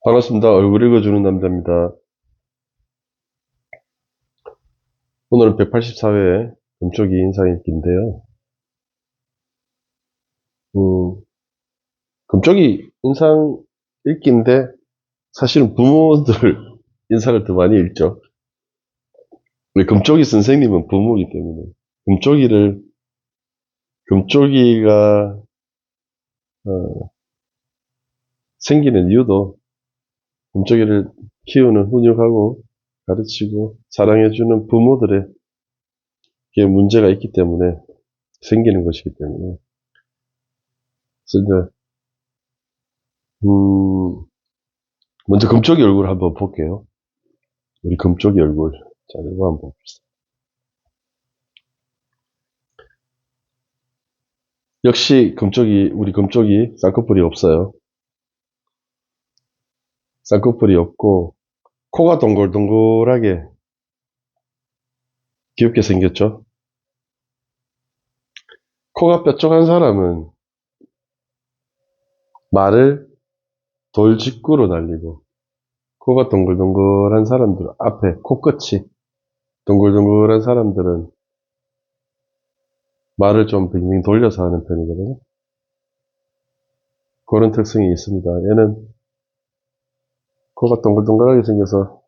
반갑습니다. 얼굴 읽어주는 남자입니다. 오늘은 184회 금쪽이 인상읽기인데요. 금쪽이 인상읽기인데 사실은 부모들 인상을 더 많이 읽죠. 우리 금쪽이 선생님은 부모이기 때문에 금쪽이가 생기는 이유도 금쪽이를 키우는 훈육하고 가르치고 사랑해주는 부모들의 문제가 있기 때문에 생기는 것이기 때문에 그래서 이제 먼저 금쪽이 얼굴 한번 볼게요. 우리 금쪽이 얼굴. 자, 이거 한번 봅시다. 역시 우리 금쪽이 쌍꺼풀이 없어요. 쌍꺼풀이 없고, 코가 동글동글하게 귀엽게 생겼죠? 코가 뾰족한 사람은 말을 돌직구로 날리고, 코가 동글동글한 사람들, 앞에 코끝이 동글동글한 사람들은 말을 좀 빙빙 돌려서 하는 편이거든요. 그런 특성이 있습니다. 얘는 코가 동글동글하게 생겨서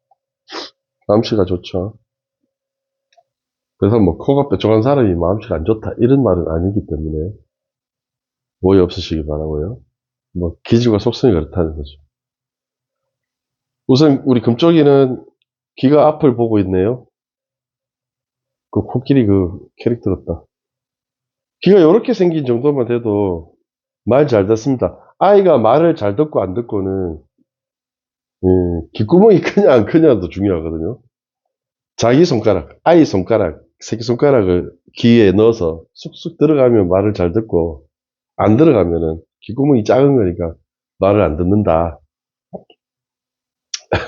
마음씨가 좋죠. 그래서 뭐 코가 뾰족한 사람이 마음씨가 안 좋다 이런 말은 아니기 때문에 오해 없으시기 바라고요. 뭐 기질과 속성이 그렇다는 거죠. 우선 우리 금쪽이는 귀가 앞을 보고 있네요. 그 코끼리 그 캐릭터 같다. 귀가 이렇게 생긴 정도만 돼도 말 잘 듣습니다. 아이가 말을 잘 듣고 안 듣고는 귓구멍이 크냐 안 크냐도 중요하거든요. 자기 손가락, 아이 손가락, 새끼손가락을 귀에 넣어서 쑥쑥 들어가면 말을 잘 듣고 안 들어가면은 귓구멍이 작은 거니까 말을 안 듣는다.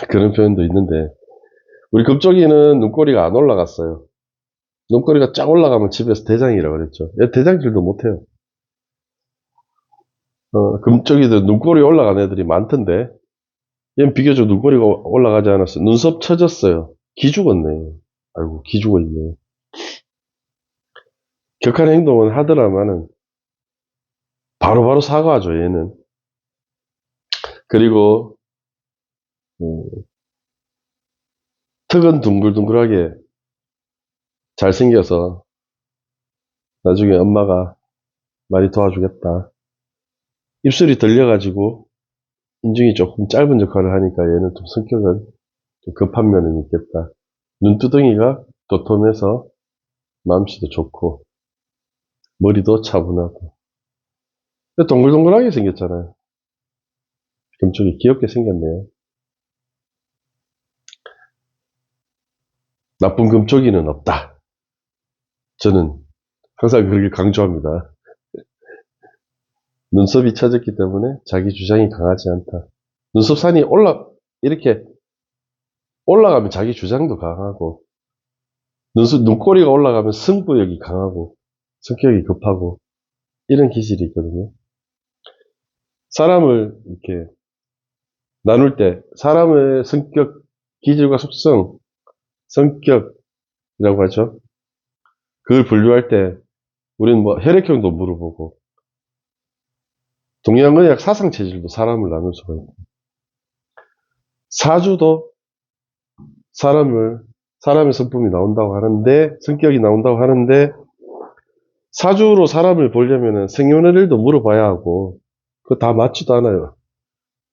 그런 표현도 있는데 우리 금쪽이는 눈꼬리가 안 올라갔어요. 눈꼬리가 쫙 올라가면 집에서 대장이라고 그랬죠. 얘 대장질도 못해요. 금쪽이도 눈꼬리 올라간 애들이 많던데 얘는 비교적 눈꼬리가 올라가지 않았어요. 눈썹 쳐졌어요. 기 죽었네. 아이고 기 죽어있네. 격한 행동은 하더라마는 바로바로 사과하죠 얘는. 그리고 턱은 둥글둥글하게 잘생겨서 나중에 엄마가 많이 도와주겠다. 입술이 들려가지고 인중이 조금 짧은 역할을 하니까 얘는 좀 성격은 좀 급한 면은 있겠다. 눈두덩이가 도톰해서 마음씨도 좋고 머리도 차분하고 동글동글하게 생겼잖아요. 금쪽이 귀엽게 생겼네요. 나쁜 금쪽이는 없다. 저는 항상 그렇게 강조합니다. 눈썹이 처졌기 때문에 자기 주장이 강하지 않다. 눈썹산이 이렇게 올라가면 자기 주장도 강하고, 눈꼬리가 올라가면 승부욕이 강하고, 성격이 급하고, 이런 기질이 있거든요. 사람을 이렇게 나눌 때, 사람의 성격, 기질과 속성, 성격이라고 하죠. 그걸 분류할 때, 우리는 뭐 혈액형도 물어보고, 동양의학 사상체질도 사람을 나눌 수가 있고, 사주도 사람의 성품이 나온다고 하는데, 성격이 나온다고 하는데, 사주로 사람을 보려면 생년월일도 물어봐야 하고, 그거 다 맞지도 않아요.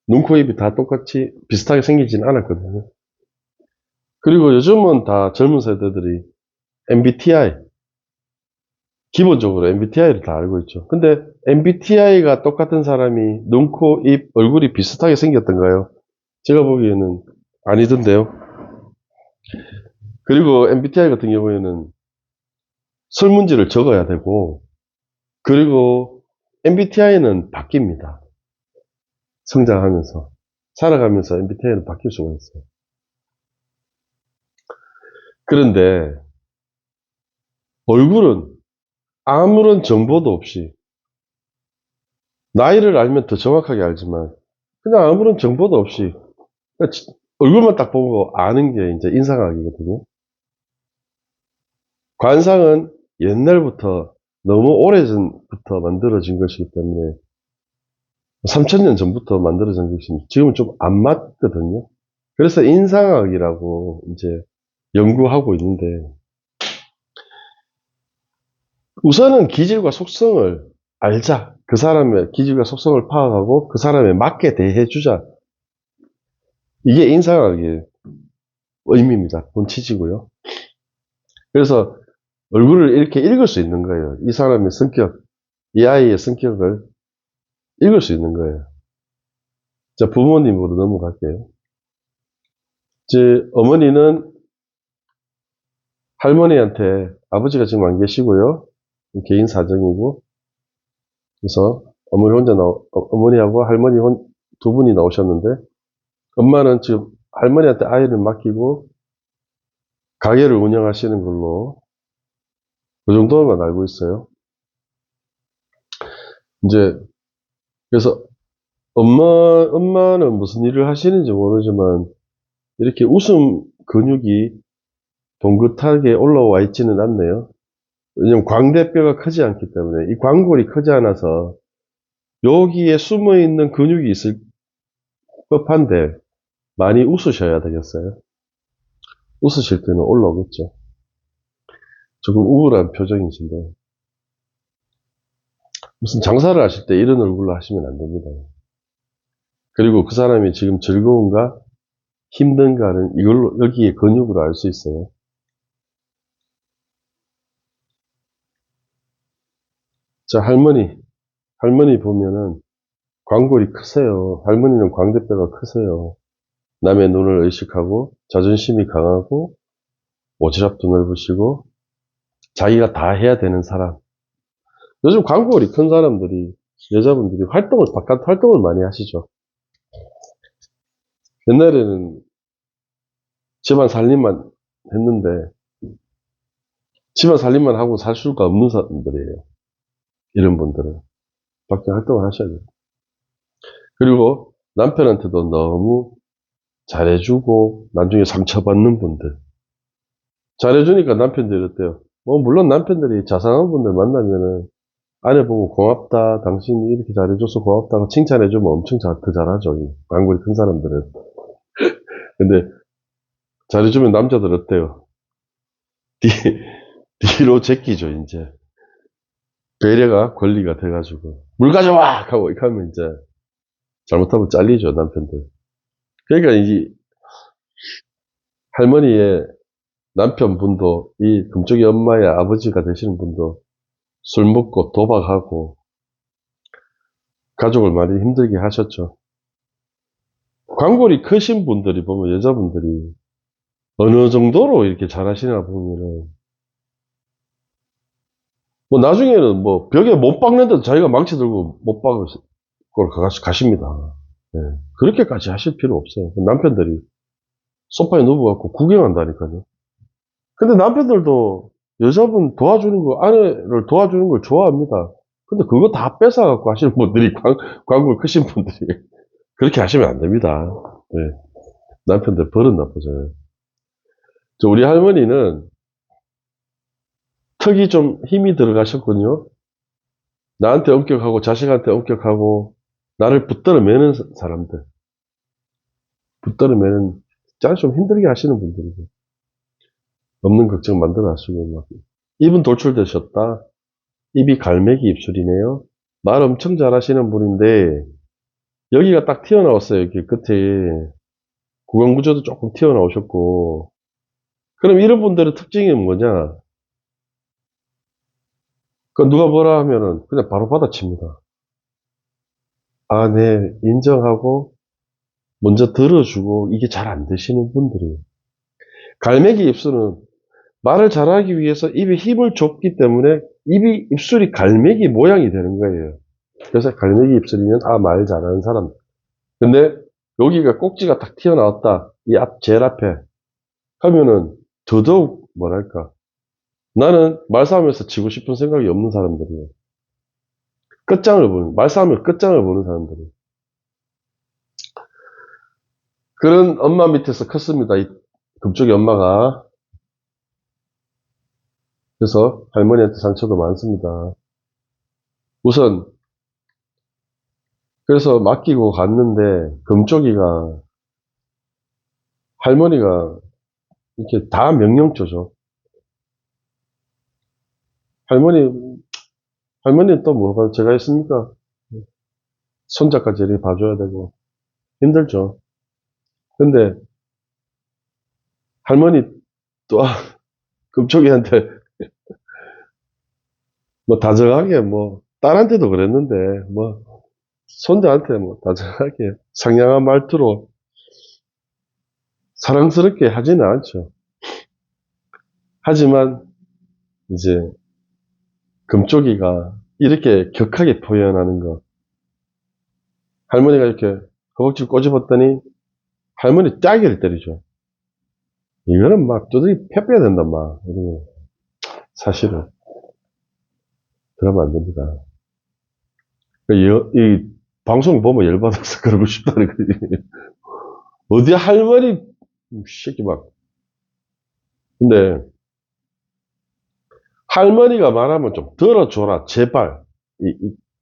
눈, 코, 입이 다 똑같이 비슷하게 생기진 않았거든요. 그리고 요즘은 다 젊은 세대들이 MBTI, 기본적으로 MBTI를 다 알고 있죠. 근데 MBTI가 똑같은 사람이 눈, 코, 입, 얼굴이 비슷하게 생겼던가요? 제가 보기에는 아니던데요. 그리고 MBTI 같은 경우에는 설문지를 적어야 되고, 그리고 MBTI는 바뀝니다. 성장하면서. 살아가면서 MBTI는 바뀔 수가 있어요. 그런데 얼굴은 아무런 정보도 없이, 나이를 알면 더 정확하게 알지만 그냥 아무런 정보도 없이 얼굴만 딱 보고 아는 게 이제 인상학이거든요. 관상은 옛날부터 너무 오래전부터 만들어진 것이기 때문에 3000년 전부터 만들어진 것이 지금은 좀 안 맞거든요. 그래서 인상학이라고 이제 연구하고 있는데 우선은 기질과 속성을 알자. 그 사람의 기질과 속성을 파악하고 그 사람에 맞게 대해주자. 이게 인상학의 의미입니다. 본치지고요. 그래서 얼굴을 이렇게 읽을 수 있는 거예요. 이 사람의 성격, 이 아이의 성격을 읽을 수 있는 거예요. 자, 부모님으로 넘어갈게요. 어머니는 할머니한테 아버지가 지금 안 계시고요. 개인 사정이고, 그래서 어머니하고 할머니 두 분이 나오셨는데, 엄마는 지금 할머니한테 아이를 맡기고, 가게를 운영하시는 걸로, 그 정도만 알고 있어요. 이제, 그래서 엄마는 무슨 일을 하시는지 모르지만, 이렇게 웃음 근육이 봉긋하게 올라와 있지는 않네요. 왜냐면 광대뼈가 크지 않기 때문에, 이 광골이 크지 않아서, 여기에 숨어 있는 근육이 있을 법한데, 많이 웃으셔야 되겠어요. 웃으실 때는 올라오겠죠. 조금 우울한 표정이신데, 무슨 장사를 하실 때 이런 얼굴로 하시면 안 됩니다. 그리고 그 사람이 지금 즐거운가, 힘든가는 이걸로, 여기에 근육으로 알 수 있어요. 자, 할머니 보면은 광골이 크세요. 할머니는 광대뼈가 크세요. 남의 눈을 의식하고, 자존심이 강하고, 오지랖도 넓으시고, 자기가 다 해야 되는 사람. 요즘 광골이 큰 사람들이, 여자분들이 바깥 활동을 많이 하시죠. 옛날에는 집안 살림만 했는데, 집안 살림만 하고 살 수가 없는 사람들이에요. 이런 분들은. 밖에 활동을 하셔야 돼요. 그리고 남편한테도 너무 잘해주고, 나중에 상처받는 분들. 잘해주니까 남편들이 어때요? 물론 남편들이 자상한 분들 만나면은, 아내 보고 고맙다, 당신이 이렇게 잘해줘서 고맙다고 칭찬해주면 엄청 더 잘하죠. 광골이 큰 사람들은. 근데, 잘해주면 남자들 어때요? 뒤, 뒤로 제끼죠, 이제. 배려가 권리가 돼가지고. 물 가져와! 하고, 이렇게 하면 이제, 잘못하면 잘리죠, 남편들. 그러니까 이 할머니의 남편분도, 이 금쪽이 엄마의 아버지가 되시는 분도 술 먹고 도박하고, 가족을 많이 힘들게 하셨죠. 광골이 크신 분들이 보면 여자분들이 어느 정도로 이렇게 잘하시나 보면은, 나중에는 벽에 못 박는데도 자기가 망치 들고 못 박을 걸 가십니다. 네. 그렇게까지 하실 필요 없어요. 남편들이 소파에 누워갖고 구경한다니까요. 근데 남편들도 여자분 도와주는 거, 아내를 도와주는 걸 좋아합니다. 근데 그거 다 뺏어갖고 하시는 분들이, 광고 크신 분들이. 그렇게 하시면 안 됩니다. 네. 남편들 버릇 나쁘잖아요. 우리 할머니는 턱이 좀 힘이 들어가셨군요. 나한테 엄격하고 자식한테 엄격하고 나를 붙들어 매는 사람들. 붙들어 매는 짤 좀 힘들게 하시는 분들이죠. 없는 걱정 만들어 하시고 막. 입은 돌출되셨다. 입이 갈매기 입술이네요. 말 엄청 잘하시는 분인데 여기가 딱 튀어나왔어요. 여기 끝에 구강구조도 조금 튀어나오셨고. 그럼 이런 분들의 특징이 뭐냐? 그 누가 뭐라 하면은 그냥 바로 받아칩니다. 아, 네, 인정하고 먼저 들어주고 이게 잘 안 되시는 분들이에요. 갈매기 입술은 말을 잘하기 위해서 입에 힘을 줬기 때문에 입술이 갈매기 모양이 되는 거예요. 그래서 갈매기 입술이면 말 잘하는 사람. 근데 여기가 꼭지가 딱 튀어나왔다. 제일 앞에 하면은 더더욱 뭐랄까. 나는 말싸움에서 지고 싶은 생각이 없는 사람들이에요. 말싸움을 끝장을 보는 사람들이에요. 그런 엄마 밑에서 컸습니다. 이 금쪽이 엄마가. 그래서 할머니한테 상처도 많습니다. 우선 그래서 맡기고 갔는데 금쪽이가 할머니가 이렇게 다 명령조죠. 할머니는 또 뭐가 제가 있습니까? 손자까지 이렇게 봐줘야 되고 힘들죠. 근데 할머니 또 금쪽이한테 뭐 다정하게 뭐 딸한테도 그랬는데 뭐 손자한테 뭐 다정하게 상냥한 말투로 사랑스럽게 하지는 않죠. 하지만 이제 금쪽이가 이렇게 격하게 표현하는 거 할머니가 이렇게 허벅지를 꼬집었더니 할머니 짜기를 때리죠. 이거는 막 두들기 패 빼야 된다 막 이러면 사실은 그러면 안 됩니다. 이 방송 보면 열받아서 그러고 싶다는 거지. 어디 할머니 새끼 막 근데 할머니가 말하면 좀 들어줘라 제발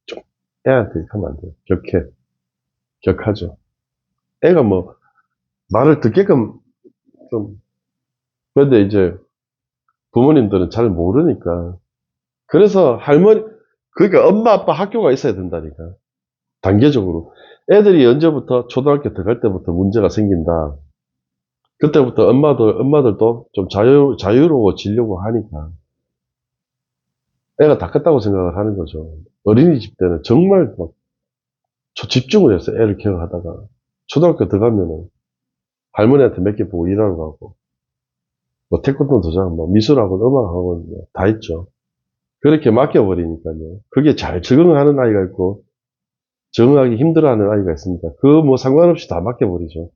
좀 애한테 하면 안 돼요. 격하죠. 애가 뭐 말을 듣게끔 좀 근데 이제 부모님들은 잘 모르니까 그래서 그러니까 엄마 아빠 학교가 있어야 된다니까 단계적으로 애들이 언제부터 초등학교 들어갈 때부터 문제가 생긴다. 그때부터 엄마들도 좀 자유로워지려고 하니까 애가 다 컸다고 생각을 하는 거죠. 어린이집 때는 정말 막 집중을 해서 애를 케어하다가 초등학교 들어가면은 할머니한테 몇 개 보고 일하러 가고 뭐 태권도 도장, 뭐 미술학원, 음악학원 다 있죠. 그렇게 맡겨버리니까요. 그게 잘 적응을 하는 아이가 있고 적응하기 힘들어하는 아이가 있습니다. 그 뭐 상관없이 다 맡겨버리죠.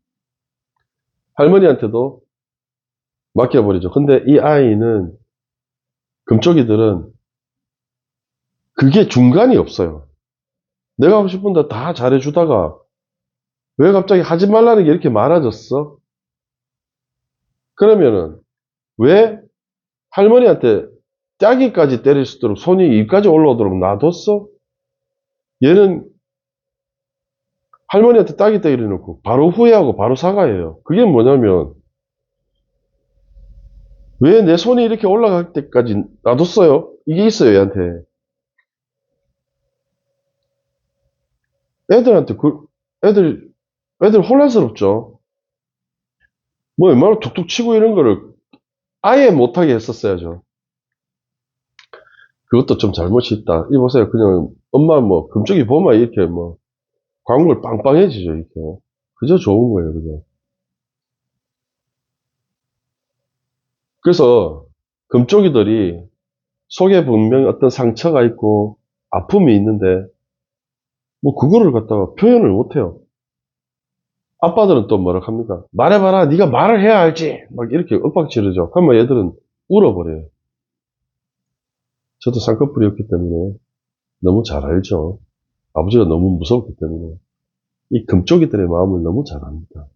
할머니한테도 맡겨버리죠. 근데 이 아이는 금쪽이들은 그게 중간이 없어요. 내가 하고 싶은데 다 잘해주다가 왜 갑자기 하지 말라는 게 이렇게 많아졌어? 그러면은 왜 할머니한테 짜기까지 때릴 수 있도록 손이 입까지 올라오도록 놔뒀어? 얘는 할머니한테 따기 때려놓고 바로 후회하고 바로 사과해요. 그게 뭐냐면 왜 내 손이 이렇게 올라갈 때까지 놔뒀어요? 이게 있어요, 얘한테. 애들한테 애들 혼란스럽죠. 뭐 웬만하면 툭툭 치고 이런 거를 아예 못하게 했었어야죠. 그것도 좀 잘못이 있다. 이 보세요. 그냥 엄마 뭐 금쪽이 보면 이렇게 뭐 광물 빵빵해지죠, 이렇게. 그저 좋은 거예요, 그죠. 그래서 금쪽이들이 속에 분명히 어떤 상처가 있고 아픔이 있는데 뭐 그거를 갖다가 표현을 못해요. 아빠들은 또 뭐라 합니까? 말해봐라. 네가 말을 해야 알지. 막 이렇게 윽박지르죠. 그러면 얘들은 울어버려요. 저도 쌍꺼풀이었기 때문에 너무 잘 알죠. 아버지가 너무 무서웠기 때문에 이 금쪽이들의 마음을 너무 잘 압니다.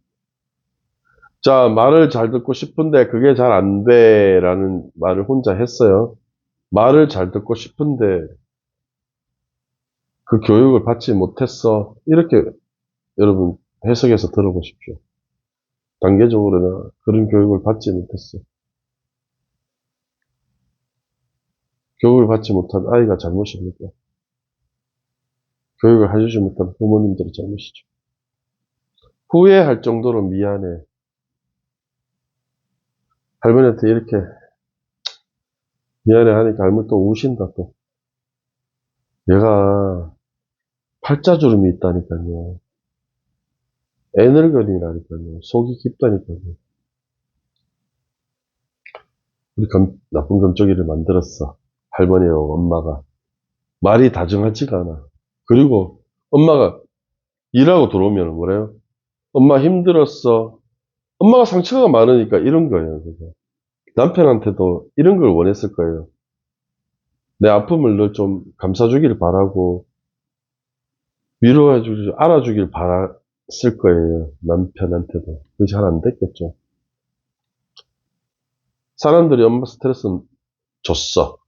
자, 말을 잘 듣고 싶은데 그게 잘 안 돼라는 말을 혼자 했어요. 말을 잘 듣고 싶은데 그 교육을 받지 못했어. 이렇게 여러분 해석해서 들어보십시오. 단계적으로는 그런 교육을 받지 못했어. 교육을 받지 못한 아이가 잘못입니까? 교육을 해주지 못한 부모님들이 잘못이죠. 후회할 정도로 미안해. 할머니한테 이렇게 미안해 하니까 할머니 또 우신다 또. 얘가 팔자주름이 있다니까요. 애널건이라니까요. 속이 깊다니까요. 우리 나쁜 금쪽이를 만들었어. 할머니하고 엄마가. 말이 다정하지가 않아. 그리고 엄마가 일하고 들어오면 뭐래요? 엄마 힘들었어. 엄마가 상처가 많으니까 이런 거예요. 그죠? 남편한테도 이런 걸 원했을 거예요. 내 아픔을 너 좀 감싸주길 바라고, 위로해주길, 알아주길 거예요. 남편한테도. 그게 잘 안 됐겠죠. 사람들이 엄마 스트레스 줬어.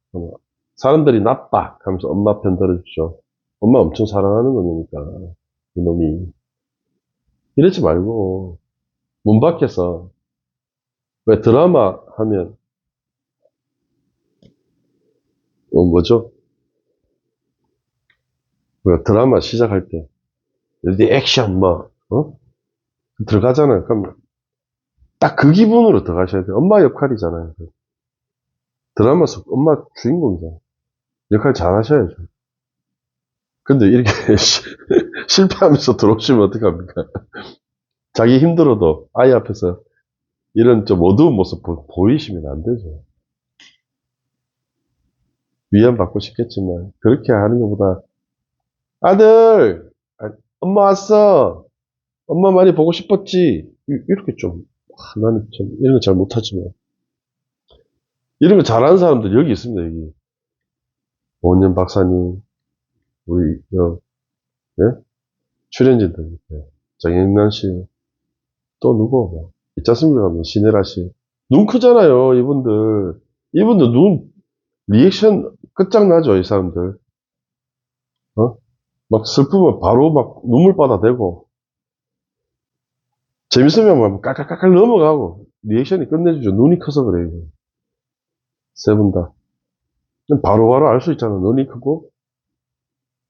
사람들이 나빠 하면서 엄마 편 들어주죠. 엄마 엄청 사랑하는 놈이니까 이놈이. 이러지 말고 문 밖에서 왜 드라마 하면 뭐죠? 왜 드라마 시작할 때 레디 액션 뭐 들어가잖아요. 그럼 딱 그 기분으로 들어가셔야 돼요. 엄마 역할이잖아요. 드라마 속 엄마 주인공이잖아요. 역할 잘 하셔야죠. 근데 이렇게 실패하면서 들어오시면 어떡합니까? 자기 힘들어도 아이 앞에서 이런 좀 어두운 모습 보이시면 안 되죠. 위안받고 싶겠지만, 그렇게 하는 것보다, 아들! 엄마 왔어! 엄마 많이 보고 싶었지? 이렇게 좀, 나는 좀, 이런 거 잘 못하지만. 이런 거 잘하는 사람들 여기 있습니다, 여기. 오은영 박사님, 우리, 예? 출연진들, 예. 정영란 씨, 또 누구, 뭐. 있지 않습니까? 뭐, 신혜라 씨. 눈 크잖아요, 이분들. 이분들 리액션 끝장나죠, 이 사람들. 어? 막 슬프면 바로 막 눈물바다 대고, 재밌으면 막 깔깔깔깔 넘어가고, 리액션이 끝내주죠. 눈이 커서 그래요. 세 분 다. 바로바로 알 수 있잖아. 눈이 크고,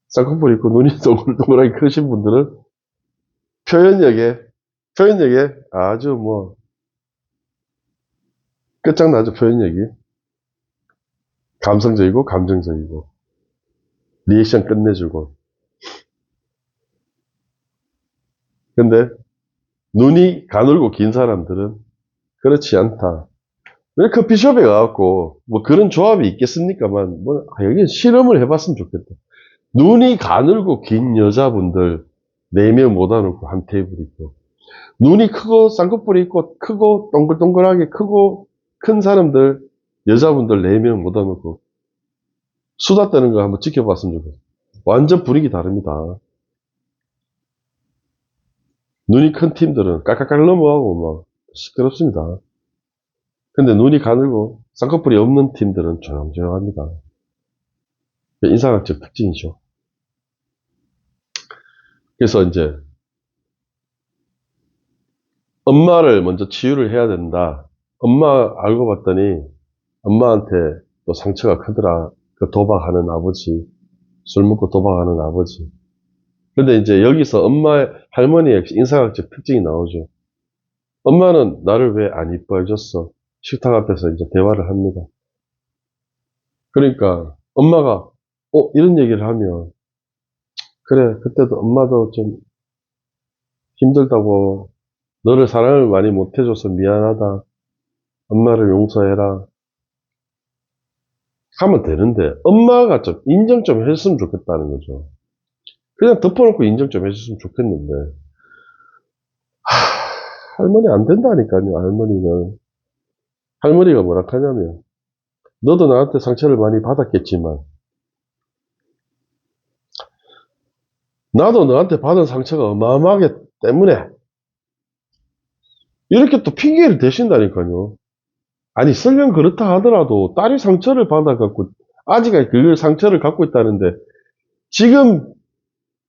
쌍꺼풀 있고, 눈이 동글동글하게 크신 분들은 표현력에 아주 뭐, 끝장나죠, 표현력이. 감성적이고, 감정적이고, 리액션 끝내주고. 근데, 눈이 가늘고 긴 사람들은 그렇지 않다. 왜 커피숍에 가갖고, 뭐 그런 조합이 있겠습니까만, 뭐, 여기 실험을 해봤으면 좋겠다. 눈이 가늘고 긴 여자분들 4명 모아놓고 한 테이블 있고, 눈이 크고 쌍꺼풀이 있고 크고 동글동글하게 크고 큰 사람들, 여자분들 4명 모아놓고 수다 떠는 거 한번 지켜봤으면 좋겠어요. 완전 분위기 다릅니다. 눈이 큰 팀들은 깔깔깔 넘어가고 막 시끄럽습니다. 근데 눈이 가늘고 쌍꺼풀이 없는 팀들은 조용조용합니다. 인상학적 특징이죠. 그래서 이제 엄마를 먼저 치유를 해야 된다. 엄마 알고 봤더니 엄마한테 또 상처가 크더라. 그 도박하는 아버지, 술 먹고 도박하는 아버지. 근데 이제 여기서 할머니의 인상학적 특징이 나오죠. 엄마는 나를 왜 안 이뻐해줬어? 식탁 앞에서 이제 대화를 합니다. 그러니까 엄마가 이런 얘기를 하면 그래 그때도 엄마도 좀 힘들다고 너를 사랑을 많이 못해줘서 미안하다. 엄마를 용서해라. 하면 되는데 엄마가 좀 인정 좀 했으면 좋겠다는 거죠. 그냥 덮어놓고 인정 좀 해줬으면 좋겠는데 할머니 안 된다니까요. 할머니가 뭐라 하냐면 너도 나한테 상처를 많이 받았겠지만 나도 너한테 받은 상처가 어마어마하기 때문에 이렇게 또 핑계를 대신다니까요. 아니 설령 그렇다 하더라도 딸이 상처를 받아갖고 아직까지 그 상처를 갖고 있다는데 지금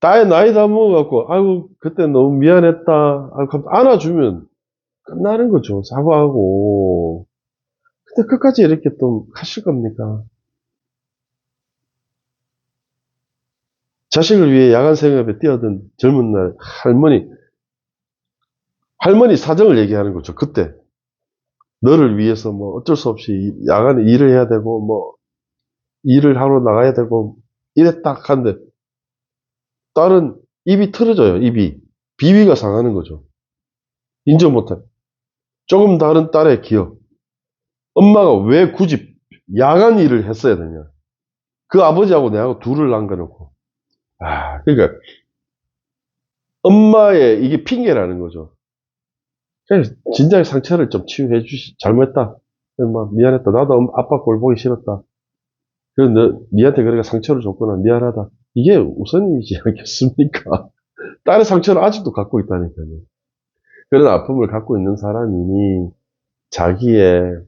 딸의 나이 다 먹어갖고 아이고 그때 너무 미안했다 안아주면 끝나는 거죠. 사과하고. 근데 끝까지 이렇게 또 하실 겁니까? 자식을 위해 야간 생업에 뛰어든 젊은 날 할머니 사정을 얘기하는 거죠. 그때 너를 위해서 뭐 어쩔 수 없이 야간에 일을 해야 되고 뭐 일을 하러 나가야 되고 이래 딱 하는데 딸은 입이 틀어져요. 입이 비위가 상하는 거죠. 인정 못해. 조금 다른 딸의 기억. 엄마가 왜 굳이 야간 일을 했어야 되냐. 그 아버지하고 내하고 둘을 남겨놓고. 그러니까 엄마의 이게 핑계라는 거죠. 그래서 진작에 상처를 좀 치유해 잘못했다. 미안했다. 나도 아빠 꼴 보기 싫었다. 그래서 니한테 그렇게 상처를 줬구나. 미안하다. 이게 우선이지 않겠습니까? 딸의 상처를 아직도 갖고 있다니까요. 그런 아픔을 갖고 있는 사람이니 자기의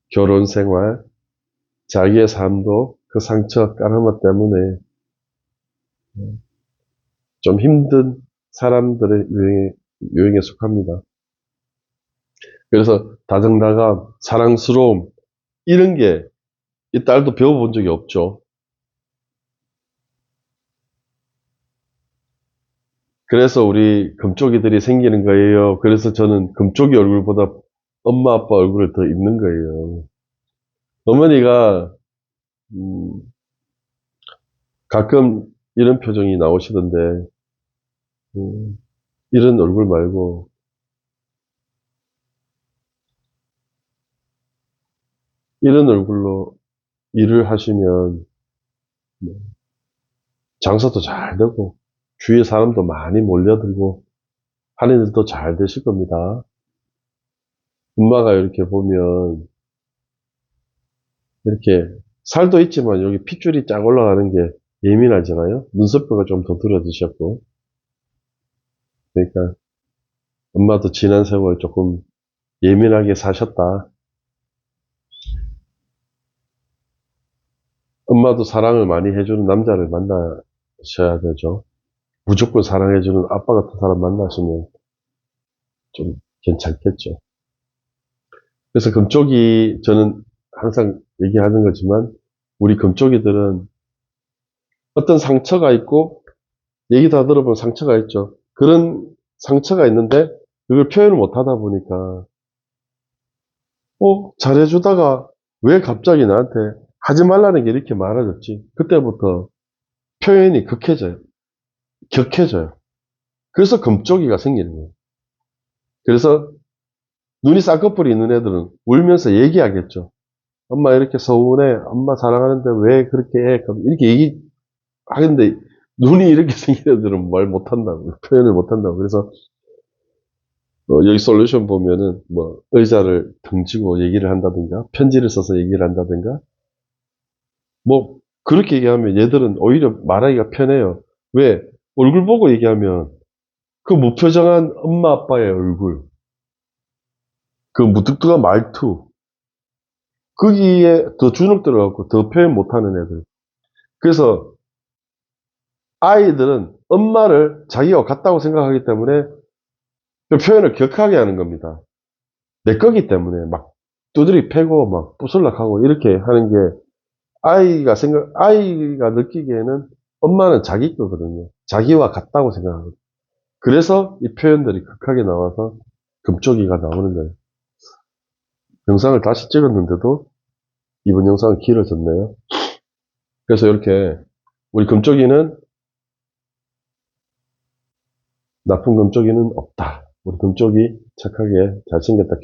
결혼 생활, 자기의 삶도 그 상처, 까르마 때문에 좀 힘든 사람들의 유형에 속합니다. 그래서 다정다감, 사랑스러움, 이런 게 이 딸도 배워본 적이 없죠. 그래서 우리 금쪽이들이 생기는 거예요. 그래서 저는 금쪽이 얼굴보다 엄마 아빠 얼굴을 더 입는 거예요. 어머니가 가끔 이런 표정이 나오시던데 이런 얼굴 말고 이런 얼굴로 일을 하시면 장사도 잘 되고 주위에 사람도 많이 몰려들고 하는 일도 잘 되실 겁니다. 엄마가 이렇게 보면 이렇게 살도 있지만 여기 핏줄이 쫙 올라가는 게 예민하잖아요. 눈썹뼈가 좀 더 들어지셨고. 그러니까 엄마도 지난 세월 조금 예민하게 사셨다. 엄마도 사랑을 많이 해주는 남자를 만나셔야 되죠. 무조건 사랑해주는 아빠 같은 사람 만나시면 좀 괜찮겠죠. 그래서 금쪽이, 저는 항상 얘기하는 거지만, 우리 금쪽이들은 어떤 상처가 있고, 얘기 다 들어보면 상처가 있죠. 그런 상처가 있는데, 그걸 표현을 못 하다 보니까, 잘해주다가 왜 갑자기 나한테 하지 말라는 게 이렇게 많아졌지? 그때부터 표현이 극해져요. 격해져요. 그래서 금쪽이가 생기는 거예요. 그래서 눈이 쌍꺼풀이 있는 애들은 울면서 얘기하겠죠. 엄마 이렇게 서운해. 엄마 사랑하는데 왜 그렇게 해? 그럼 이렇게 얘기하는데 눈이 이렇게 생긴 애들은 말 못한다고. 표현을 못한다고. 그래서 여기 솔루션 보면은 뭐 의자를 등지고 얘기를 한다든가 편지를 써서 얘기를 한다든가 뭐 그렇게 얘기하면 얘들은 오히려 말하기가 편해요. 왜? 얼굴 보고 얘기하면 그 무표정한 엄마 아빠의 얼굴, 그 무뚝뚝한 말투, 거기에 더 주눅 들어갖고 더 표현 못하는 애들. 그래서 아이들은 엄마를 자기와 같다고 생각하기 때문에 그 표현을 격하게 하는 겁니다. 내 거기 때문에 막 두드리 패고 막 부슬락하고 이렇게 하는 게 아이가 느끼기에는 엄마는 자기 거거든요. 자기와 같다고 생각하거든요. 그래서 이 표현들이 극하게 나와서 금쪽이가 나오는 거예요. 영상을 다시 찍었는데도 이번 영상은 길어졌네요. 그래서 이렇게 우리 금쪽이는 나쁜 금쪽이는 없다. 우리 금쪽이 착하게 잘생겼다.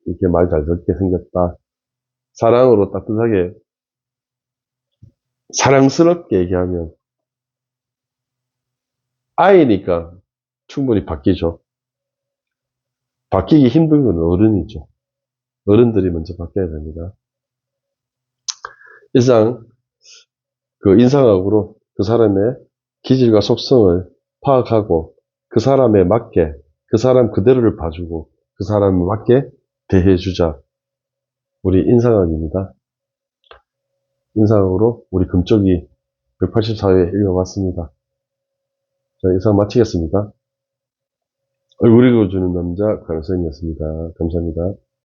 이렇게 말 잘 듣게 생겼다. 사랑으로 따뜻하게, 사랑스럽게 얘기하면 아이니까 충분히 바뀌죠. 바뀌기 힘든 건 어른이죠. 어른들이 먼저 바뀌어야 됩니다. 이상 그 인상학으로 그 사람의 기질과 속성을 파악하고 그 사람에 맞게 그 사람 그대로를 봐주고 그 사람에 맞게 대해주자. 우리 인상학입니다. 인상학으로 우리 금쪽이 184회 읽어봤습니다. 자, 이상 마치겠습니다. 얼굴 읽어주는 남자 강선이었습니다. 감사합니다.